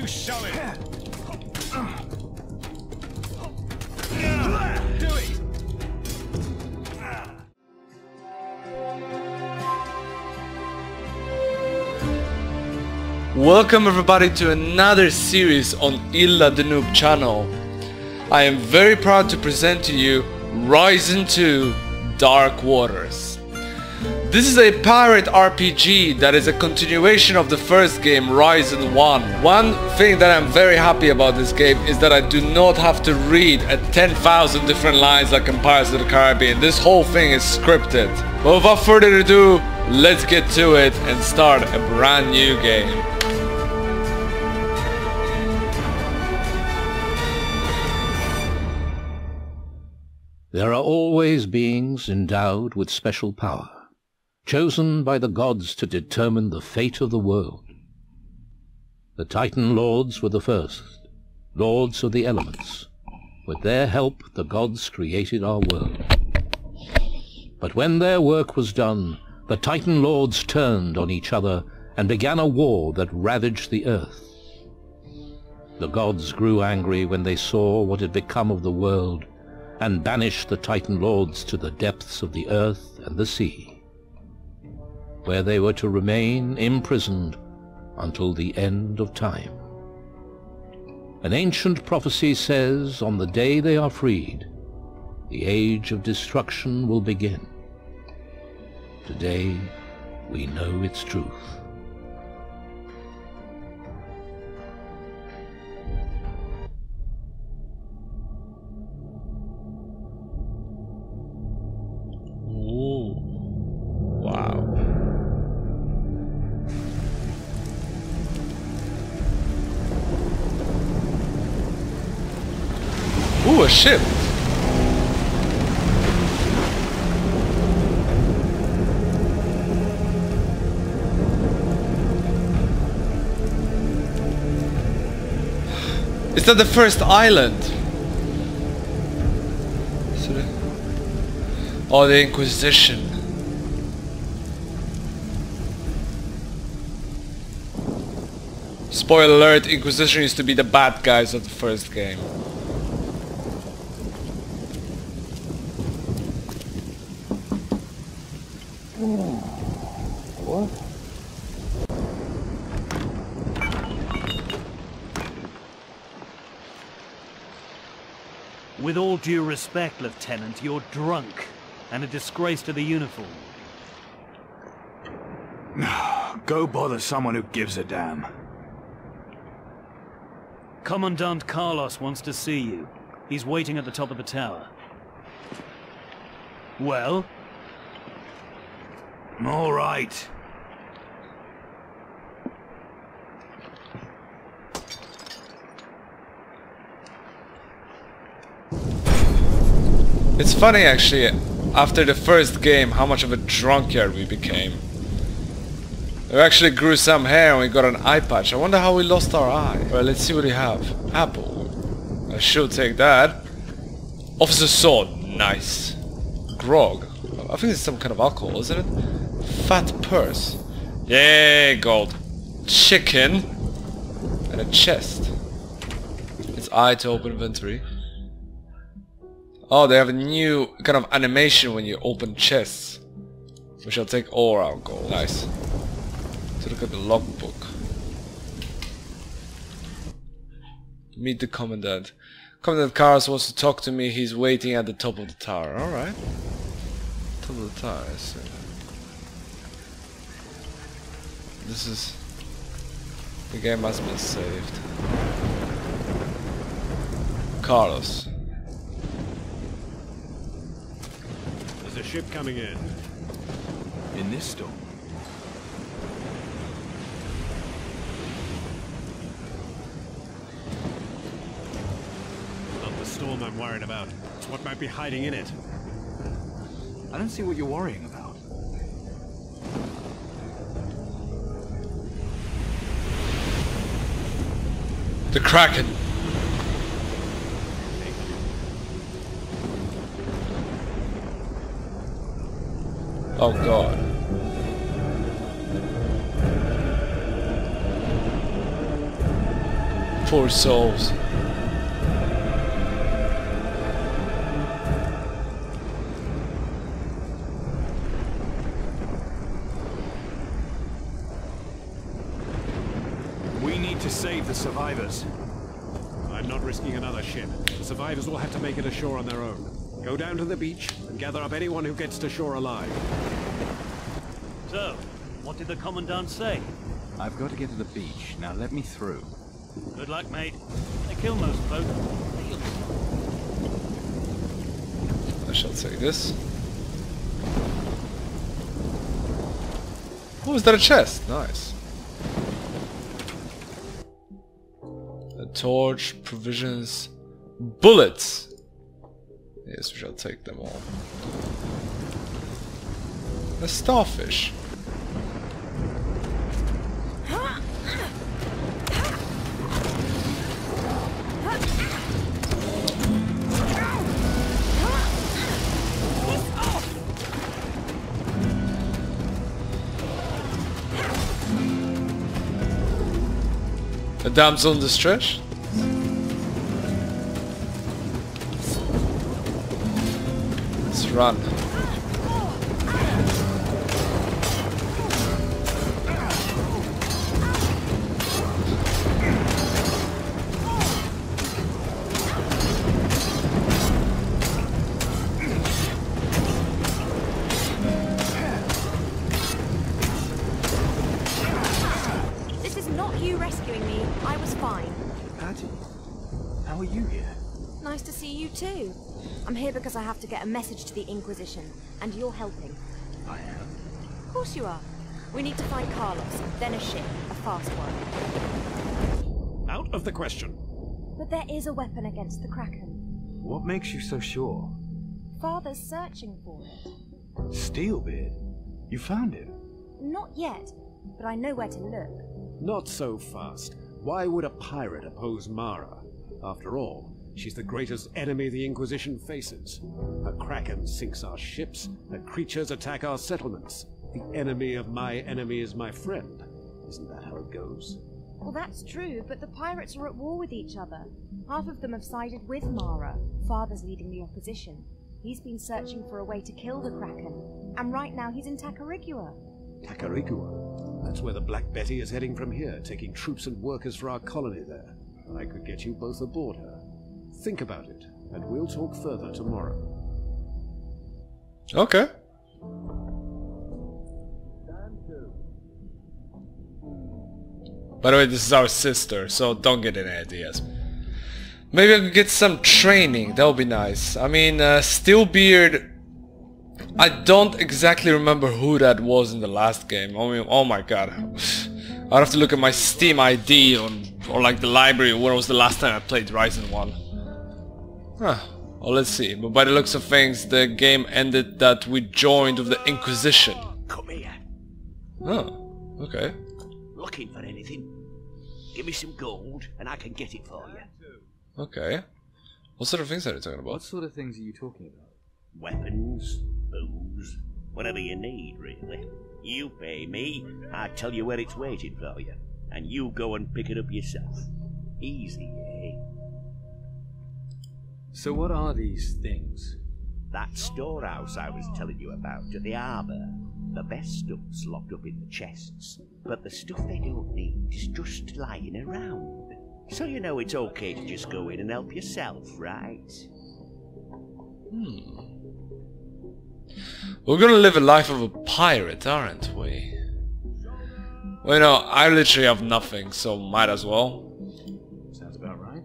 You show it. Do it. Welcome everybody to another series on Isla de Noob channel. I am very proud to present to you Horizon 2 Dark Waters. This is a pirate RPG that is a continuation of the first game, Horizon 1. One thing that I'm very happy about this game is that I do not have to read 10,000 different lines like in Pirates of the Caribbean. This whole thing is scripted. But without further ado, let's get to it and start a brand new game. There are always beings endowed with special power, chosen by the gods to determine the fate of the world. The Titan Lords were the first, lords of the elements. With their help, the gods created our world. But when their work was done, the Titan Lords turned on each other and began a war that ravaged the earth. The gods grew angry when they saw what had become of the world, and banished the Titan Lords to the depths of the earth and the sea, where they were to remain imprisoned until the end of time. An ancient prophecy says on the day they are freed, the age of destruction will begin. Today, we know its truth. Ooh, a ship! Is that the first island? Oh, the Inquisition. Spoiler alert, Inquisition used to be the bad guys of the first game. What? With all due respect, Lieutenant, you're drunk and a disgrace to the uniform. Go bother someone who gives a damn. Commandant Carlos wants to see you. He's waiting at the top of the tower. Well? All right. It's funny actually, after the first game, how much of a drunkard we became. We actually grew some hair and we got an eye patch. I wonder how we lost our eye. Well, let's see what we have. Apple. I should take that. Officer's sword. Nice. Grog. I think it's some kind of alcohol, isn't it? Fat purse. Yay, gold. Chicken. And a chest. It's I to open inventory. Oh, they have a new kind of animation when you open chests. We shall take all our gold. Nice. To look at the logbook. Meet the commandant. Commandant Carlos wants to talk to me. He's waiting at the top of the tower. Alright. Top of the tower, I see. This is... The game must be saved. Carlos. There's a ship coming in. In this storm. Not the storm I'm worried about. It's what might be hiding in it. I don't see what you're worrying about. The kraken. Oh god. Poor souls. We need to save the survivors. I'm not risking another ship. The survivors will have to make it ashore on their own. Go down to the beach and gather up anyone who gets to shore alive. So, what did the Commandant say? I've got to get to the beach. Now let me through. Good luck, mate. They kill most folk. I shall take this. Oh, is that a chest? Nice. A torch, provisions, bullets. Yes, we shall take them all. A starfish. A damsel in distress? Let's run. This is not you rescuing me. I was fine. Patty, how are you here? Nice to see you too. I'm here because I have to get a message to the Inquisition, and you're helping. I am. Of course you are. We need to find Carlos, then a ship, a fast one. Out of the question. But there is a weapon against the kraken. What makes you so sure? Father's searching for it. Steelbeard? You found it? Not yet, but I know where to look. Not so fast. Why would a pirate oppose Mara? After all, she's the greatest enemy the Inquisition faces. A kraken sinks our ships, her creatures attack our settlements. The enemy of my enemy is my friend. Isn't that how it goes? Well, that's true, but the pirates are at war with each other. Half of them have sided with Mara. Father's leading the opposition. He's been searching for a way to kill the kraken, and right now he's in Tacarigua. Tacarigua? That's where the Black Betty is heading from here, taking troops and workers for our colony there. I could get you both aboard her. Think about it, and we'll talk further tomorrow. Okay. By the way, this is our sister, so don't get any ideas. Maybe I could get some training, that would be nice. I mean, Steelbeard... I don't exactly remember who that was in the last game. I mean, oh my god. I'd have to look at my Steam ID or like the library, when was the last time I played Ryzen 1. Huh. Well, let's see. But by the looks of things, the game ended that we joined with the Inquisition. Come here. Oh, okay. Looking for anything? Give me some gold and I can get it for you. Okay. What sort of things are you talking about? What sort of things are you talking about? Weapons, booze, whatever you need, really. You pay me, I tell you where it's waiting for you, and you go and pick it up yourself. Easy, eh? So what are these things? That storehouse I was telling you about at the harbour. The best stuff's locked up in the chests, but the stuff they don't need is just lying around. So you know it's okay to just go in and help yourself, right? We're gonna live a life of a pirate, aren't we? Well, you know, I literally have nothing, so might as well. Sounds about right.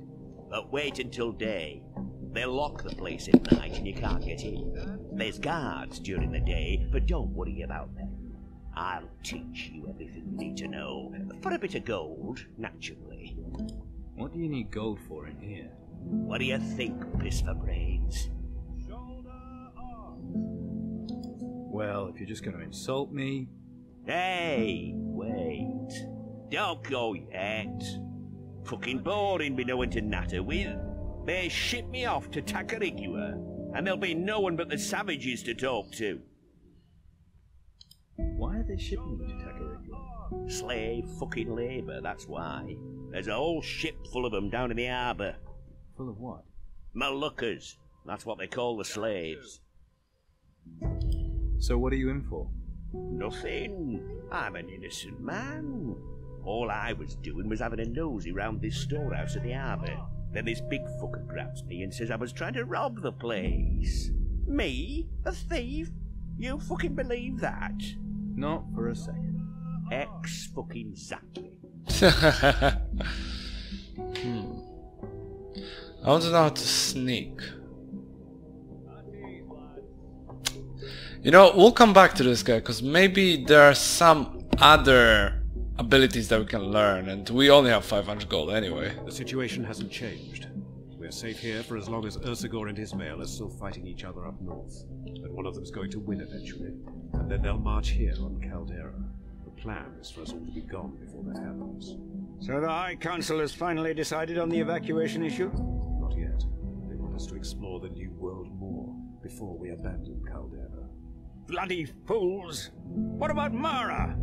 But wait until day. They'll lock the place at night and you can't get in. There's guards during the day, but don't worry about them. I'll teach you everything you need to know. For a bit of gold, naturally. What do you need gold for in here? What do you think, piss for brains? Well, if you're just going to insult me... Hey, wait. Don't go yet. Fucking boring be knowing to natter with. They ship me off to Tacarigua, and there'll be no one but the savages to talk to. Why are they shipping you to Tacarigua? Slave fucking labour, that's why. There's a whole ship full of them down in the harbour. Full of what? Moluccas. That's what they call the slaves. So what are you in for? Nothing. I'm an innocent man. All I was doing was having a nosy round this storehouse at the harbour. Then this big fucker grabs me and says I was trying to rob the place. Me? A thief? You fucking believe that? Not for a second. Ex-fucking-zactly. I want to know how to sneak. You know, we'll come back to this guy, because maybe there are some other abilities that we can learn, and we only have 500 gold anyway. The situation hasn't changed. We're safe here for as long as Ursagor and Ismail are still fighting each other up north. But one of them's going to win eventually, and then they'll march here on Caldera. The plan is for us all to be gone before that happens. So the High Council has finally decided on the evacuation issue? Not yet. They want us to explore the New World more before we abandon Caldera. Bloody fools! What about Mara?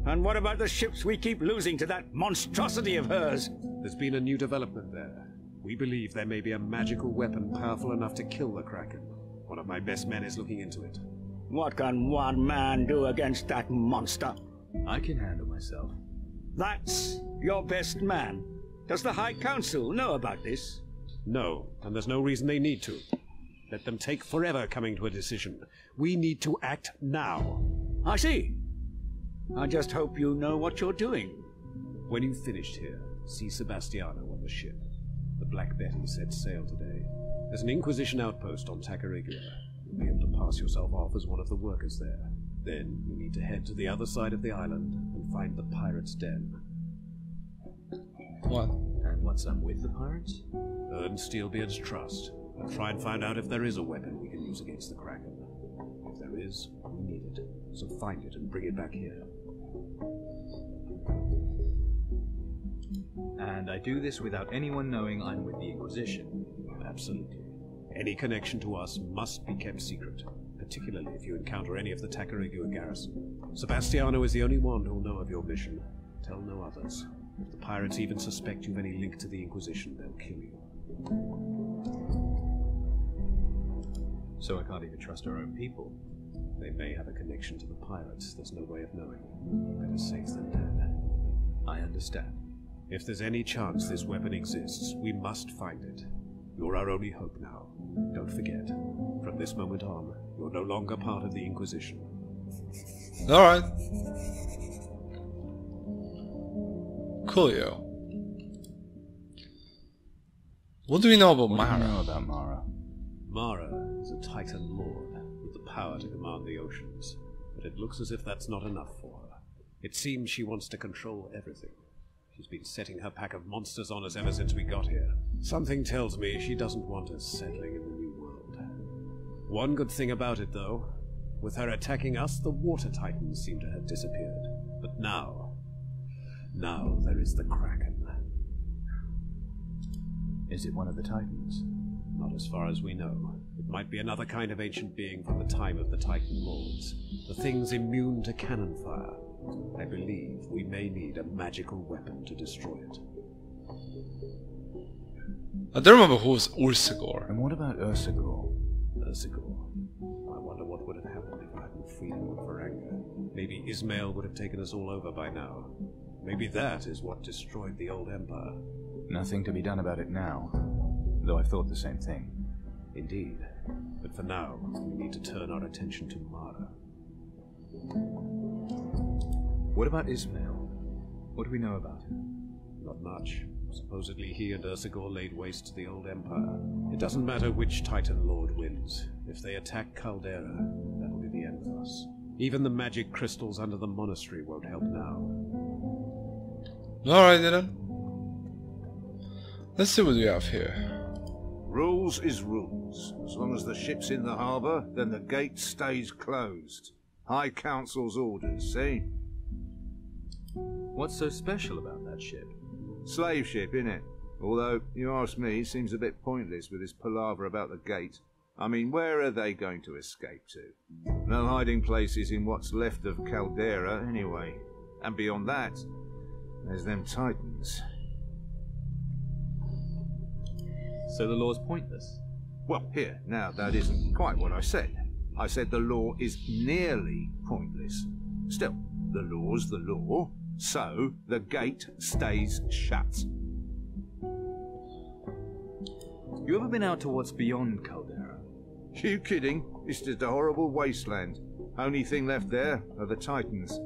And what about the ships we keep losing to that monstrosity of hers? There's been a new development there. We believe there may be a magical weapon powerful enough to kill the Kraken. One of my best men is looking into it. What can one man do against that monster? I can handle myself. That's your best man. Does the High Council know about this? No, and there's no reason they need to. Let them take forever coming to a decision. We need to act now. I see. I just hope you know what you're doing. When you've finished here, see Sebastiano on the ship. The Black Betty set sail today. There's an Inquisition outpost on Tacarigua. You'll be able to pass yourself off as one of the workers there. Then you need to head to the other side of the island and find the pirates' den. What? And once I'm with the pirates? Earn Steelbeard's trust, and try and find out if there is a weapon we can use against the Kraken. If there is, we need it. So find it and bring it back here. And I do this without anyone knowing I'm with the Inquisition. Absolutely. Any connection to us must be kept secret, particularly if you encounter any of the Tacarigua garrison. Sebastiano is the only one who'll know of your mission. Tell no others. If the pirates even suspect you've any link to the Inquisition, they'll kill you. So I can't even trust our own people. They may have a connection to the pirates. There's no way of knowing. Better safe than dead. I understand. If there's any chance this weapon exists, we must find it. You're our only hope now. Don't forget, from this moment on, you're no longer part of the Inquisition. Alright. Coolio. What do we know about What do Mara? you know about Mara? Mara is a Titan Lord with the power to command the oceans, but it looks as if that's not enough for her. It seems she wants to control everything. She's been setting her pack of monsters on us ever since we got here. Something tells me she doesn't want us settling in the New World. One good thing about it, though, with her attacking us, the Water Titans seem to have disappeared. But now there is the Kraken. Is it one of the Titans? Not as far as we know. It might be another kind of ancient being from the time of the Titan Lords. The thing's immune to cannon fire. I believe we may need a magical weapon to destroy it. I don't remember who was Ursagor. And what about Ursagor? Ursagor. I wonder what would have happened if I hadn't freed him on Varanga. Maybe Ismail would have taken us all over by now. Maybe that is what destroyed the old empire. Nothing to be done about it now, though I've thought the same thing. Indeed. But for now, we need to turn our attention to Mara. What about Ismail? What do we know about him? Not much. Supposedly he and Ursagor laid waste to the old empire. It doesn't matter which Titan Lord wins. If they attack Caldera, that'll be the end of us. Even the magic crystals under the monastery won't help now. Alright then. Let's see what we have here. Rules is rules. As long as the ship's in the harbour, then the gate stays closed. High Council's orders, see? What's so special about that ship? Slave ship, innit? Although, you ask me, seems a bit pointless with this palaver about the gate. I mean, where are they going to escape to? No hiding places in what's left of Caldera, anyway. And beyond that, there's them Titans. So the law's pointless? Well, here, now that isn't quite what I said. I said the law is nearly pointless. Still, the law's the law, so the gate stays shut. You ever been out to what's beyond Caldera? You kidding? It's just a horrible wasteland. Only thing left there are the Titans.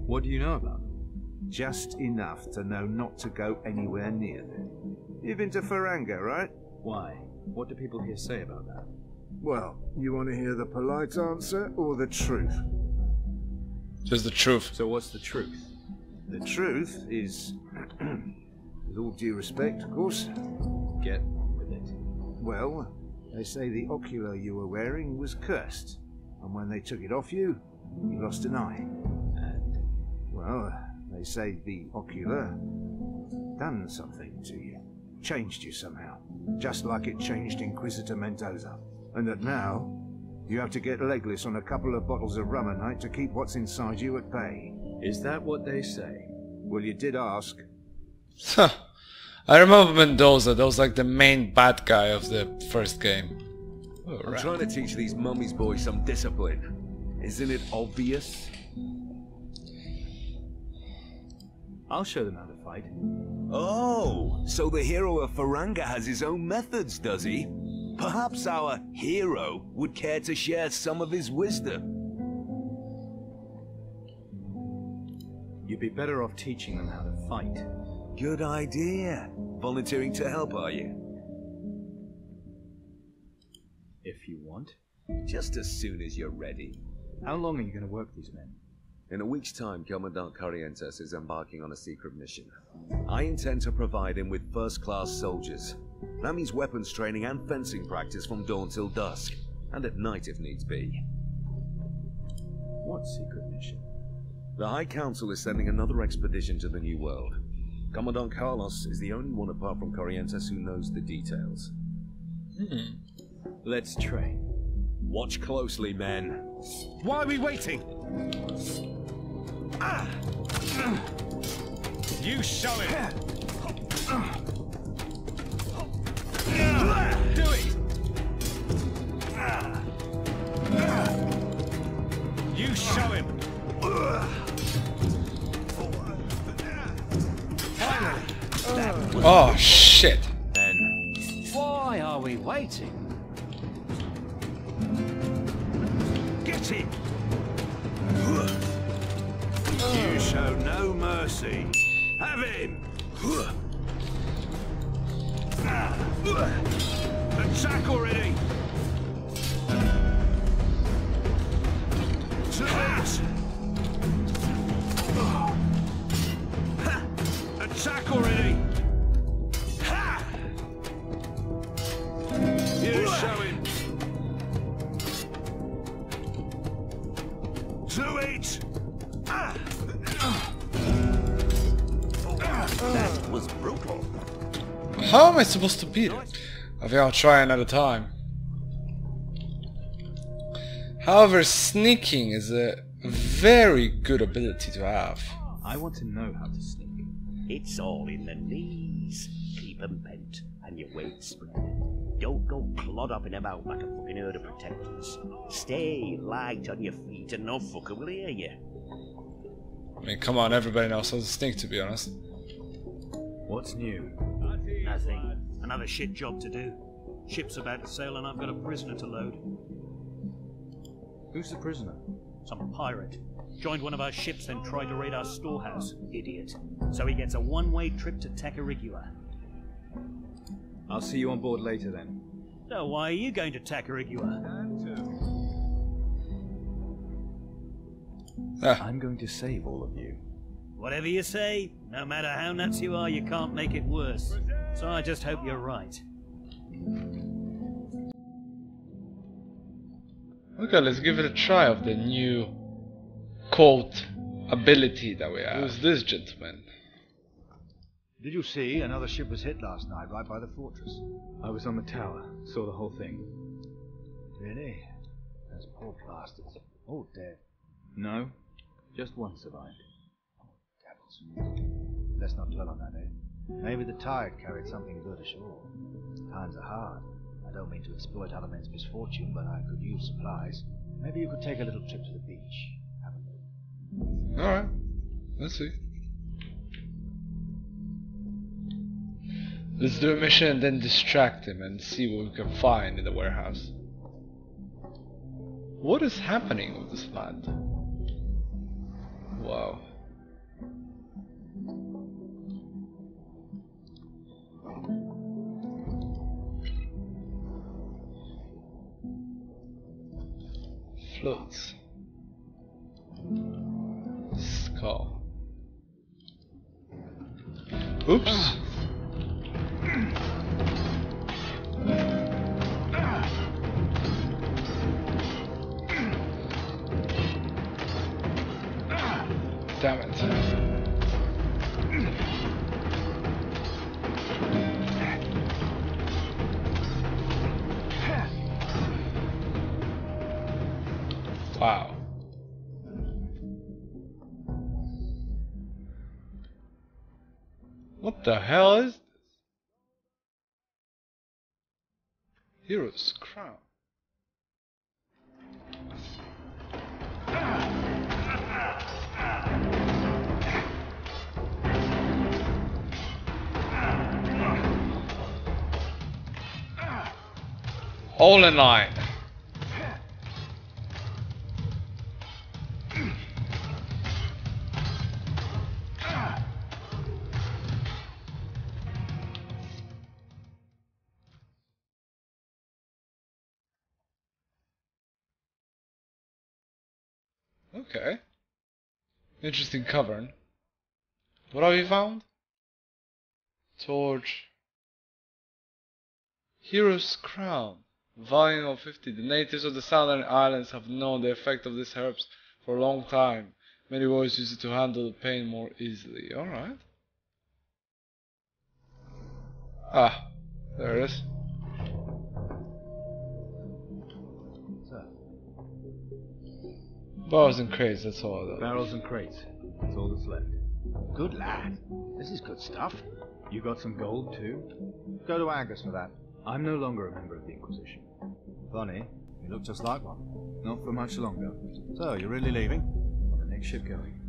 What do you know about them? Just enough to know not to go anywhere near them. You've been to Faranga, right? Why? What do people here say about that? Well, you want to hear the polite answer or the truth? Just the truth. So what's the truth? The truth is, with all due respect, of course, Get with it. well, they say the ocular you were wearing was cursed, and when they took it off you, you lost an eye. And? Well, they say the ocular done something to you, changed you somehow, just like it changed Inquisitor Mendoza, and that now you have to get legless on a couple of bottles of rum a night to keep what's inside you at bay. Is that what they say? Well, you did ask. Huh. I remember Mendoza, that was like the main bad guy of the first game. Oh, I'm right. trying to teach these mummies boys some discipline. Isn't it obvious? I'll show them how to fight. Oh, so the hero of Faranga has his own methods, does he? Perhaps our hero would care to share some of his wisdom. You'd be better off teaching them how to fight. Good idea. Volunteering to help, are you? If you want. Just as soon as you're ready. How long are you going to work these men? In a week's time, Commandant Corrientes is embarking on a secret mission. I intend to provide him with first-class soldiers. That means weapons training and fencing practice from dawn till dusk, and at night if needs be. What secret mission? The High Council is sending another expedition to the New World. Commandant Carlos is the only one apart from Corrientes who knows the details. Let's train. Watch closely, men. Why are we waiting? You show him! Do it! You show him! Oh shit. Men. Why are we waiting? Get him! You show no mercy. Have him! Attack already! To it! Attack already! You show him! To it! That was brutal. How am I supposed to beat it? I think I'll try another time. However, sneaking is a very good ability to have. I want to know how to sneak. It's all in the knees. Keep 'em bent and your weight spread. Don't go clod-hopping about like a fucking herd of protectors. Stay light on your feet and no fucker will hear you. I mean, come on, everybody knows how to sneak, to be honest. What's new? Nothing. Another shit job to do. Ship's about to sail and I've got a prisoner to load. Who's the prisoner? Some pirate. Joined one of our ships, then tried to raid our storehouse. Idiot. So he gets a one-way trip to Tacarigua. I'll see you on board later then. So why are you going to Tacarigua? I'm going to save all of you. Whatever you say, no matter how nuts you are, you can't make it worse. So I just hope you're right. Okay, let's give it a try of the new quote ability that we have. Who's this gentleman? Did you see another ship was hit last night right by the fortress? I was on the tower, saw the whole thing. Really? Those poor bastards. All dead. No, Just one survived. Devils. Let's not dwell on that, eh? Maybe the tide carried something good ashore. Times are hard. I don't mean to exploit other men's misfortune, but I could use supplies. Maybe you could take a little trip to the beach. Have a look. Alright. Let's see. Let's do a mission and then distract him and see what we can find in the warehouse. What is happening with this land? Wow. Floats. Skull. Oops. Damn it. Wow. What the hell is this? Hero's crown. All in line. Okay. Interesting cavern. What have you found? Torch. Hero's crown. Volume of 50. The natives of the southern islands have known the effect of these herbs for a long time. Many warriors use it to handle the pain more easily. Alright. Ah, there it is. Barrels and crates, that's all though. Barrels and crates. That's all that's left. Good lad. This is good stuff. You got some gold too? Go to Angus for that. I'm no longer a member of the Inquisition. Funny, you look just like one. Not for much longer. So, you're really leaving? On the next ship going?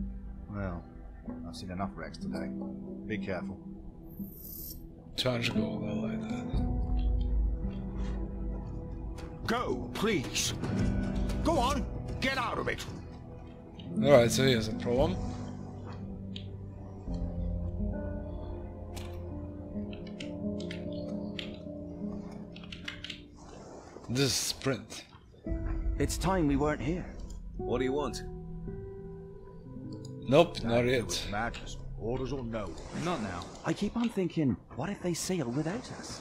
Well, I've seen enough wrecks today. Be careful. 200 gold, I like that. Go, please. Go on. Get out of it. Alright, so here's a problem. This is sprint. It's time we weren't here. What do you want? Nope, not yet. Madness. Orders or no? Not now. I keep on thinking, what if they sail without us?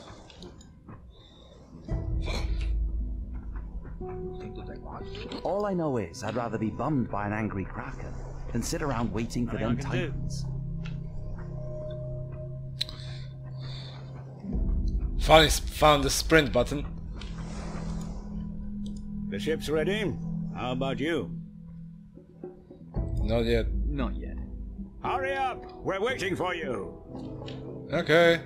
All I know is I'd rather be bummed by an angry kraken than sit around waiting for them titans. Finally found the sprint button. The ship's ready. How about you? Not yet. Not yet. Hurry up! We're waiting for you! Okay.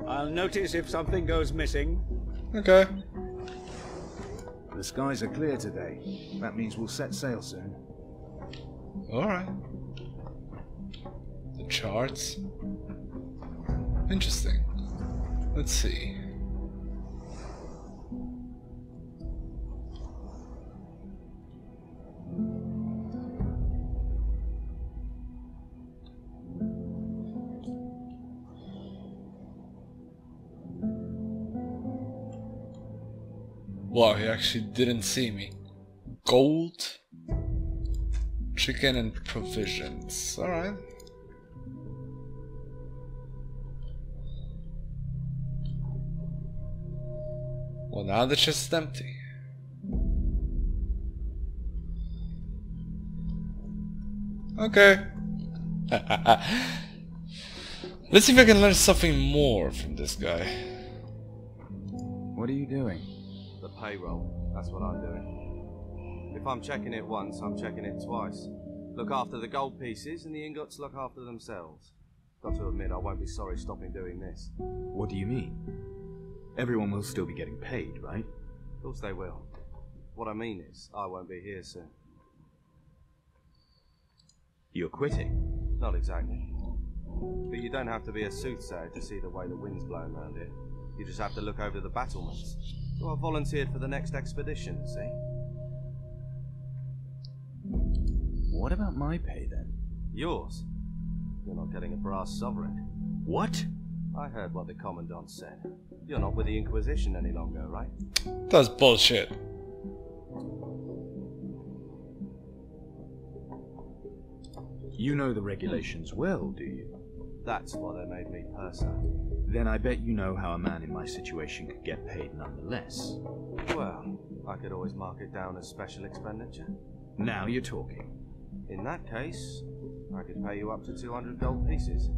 I'll notice if something goes missing. Okay. The skies are clear today. That means we'll set sail soon. Alright. The charts. Interesting. Let's see. Wow, he actually didn't see me. Gold, chicken and provisions. Alright. Well, now the chest is empty. Okay. Let's see if I can learn something more from this guy. What are you doing? The payroll. That's what I'm doing. If I'm checking it once, I'm checking it twice. Look after the gold pieces, and the ingots look after themselves. Got to admit, I won't be sorry stopping doing this. What do you mean? Everyone will still be getting paid, right? Of course they will. What I mean is, I won't be here soon. You're quitting? Not exactly. But you don't have to be a soothsayer to see the way the wind's blowing around here. You just have to look over the battlements. So I volunteered for the next expedition, see? What about my pay then? Yours? You're not getting a brass sovereign. What? I heard what the Commandant said. You're not with the Inquisition any longer, right? That's bullshit. You know the regulations well, do you? That's why they made me purser. Then I bet you know how a man in my situation could get paid nonetheless. Well, I could always mark it down as special expenditure. Now you're talking. In that case, I could pay you up to 200 gold pieces.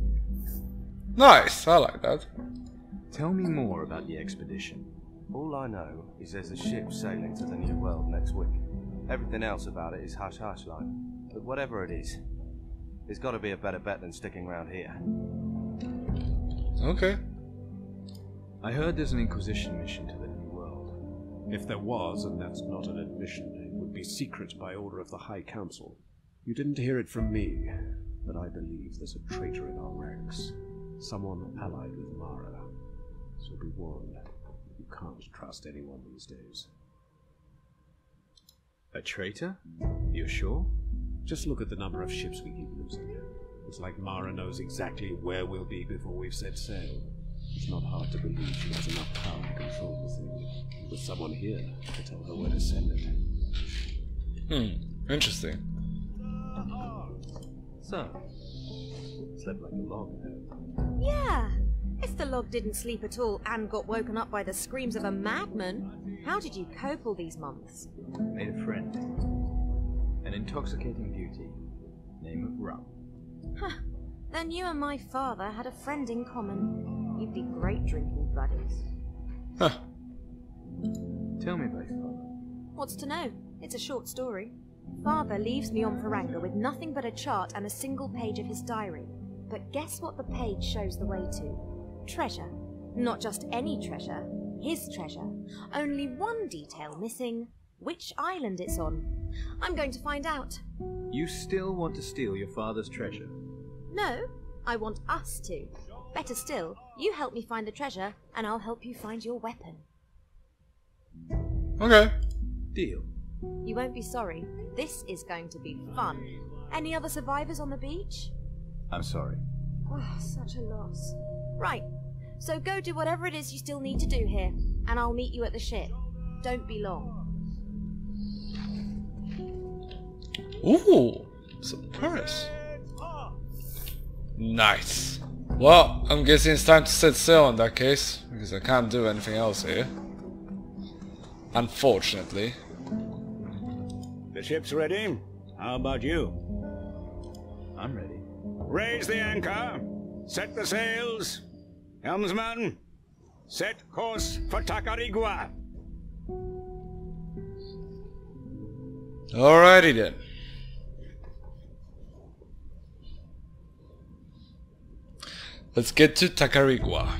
Nice, I like that. Tell me more about the expedition. All I know is there's a ship sailing to the New World next week. Everything else about it is hush-hush like. But whatever it is, it's got to be a better bet than sticking around here. Okay. I heard there's an Inquisition mission to the New World. If there was, and that's not an admission, it would be secret by order of the High Council. You didn't hear it from me, but I believe there's a traitor in our ranks. Someone allied with Mara. So be warned, you can't trust anyone these days. A traitor? You're sure? Just look at the number of ships we keep losing. It's like Mara knows exactly where we'll be before we've set sail. It's not hard to believe she has enough power to control the thing. With someone here to tell her where to send it. Interesting. So, slept like a log. Yeah. If the log didn't sleep at all and got woken up by the screams of a madman, how did you cope all these months? Made a friend. An intoxicating beauty. Name of Rum. Huh. Then you and my father had a friend in common. You'd be great drinking buddies. Huh. Tell me about your father. What's to know? It's a short story. Father leaves me on Faranga with nothing but a chart and a single page of his diary. But guess what the page shows the way to? Treasure. Not just any treasure, his treasure. Only one detail missing. Which island it's on. I'm going to find out. You still want to steal your father's treasure? No, I want us to. Better still, you help me find the treasure, and I'll help you find your weapon. Okay. Deal. You won't be sorry. This is going to be fun. Any other survivors on the beach? I'm sorry. Oh, such a loss. Right, so go do whatever it is you still need to do here, and I'll meet you at the ship. Don't be long. Ooh, some purse. Nice. Well, I'm guessing it's time to set sail in that case, because I can't do anything else here. Unfortunately. The ship's ready. How about you? I'm ready. Raise the anchor. Set the sails. Helmsman, set course for Tacarigua. Alrighty then. Let's get to Tacarigua.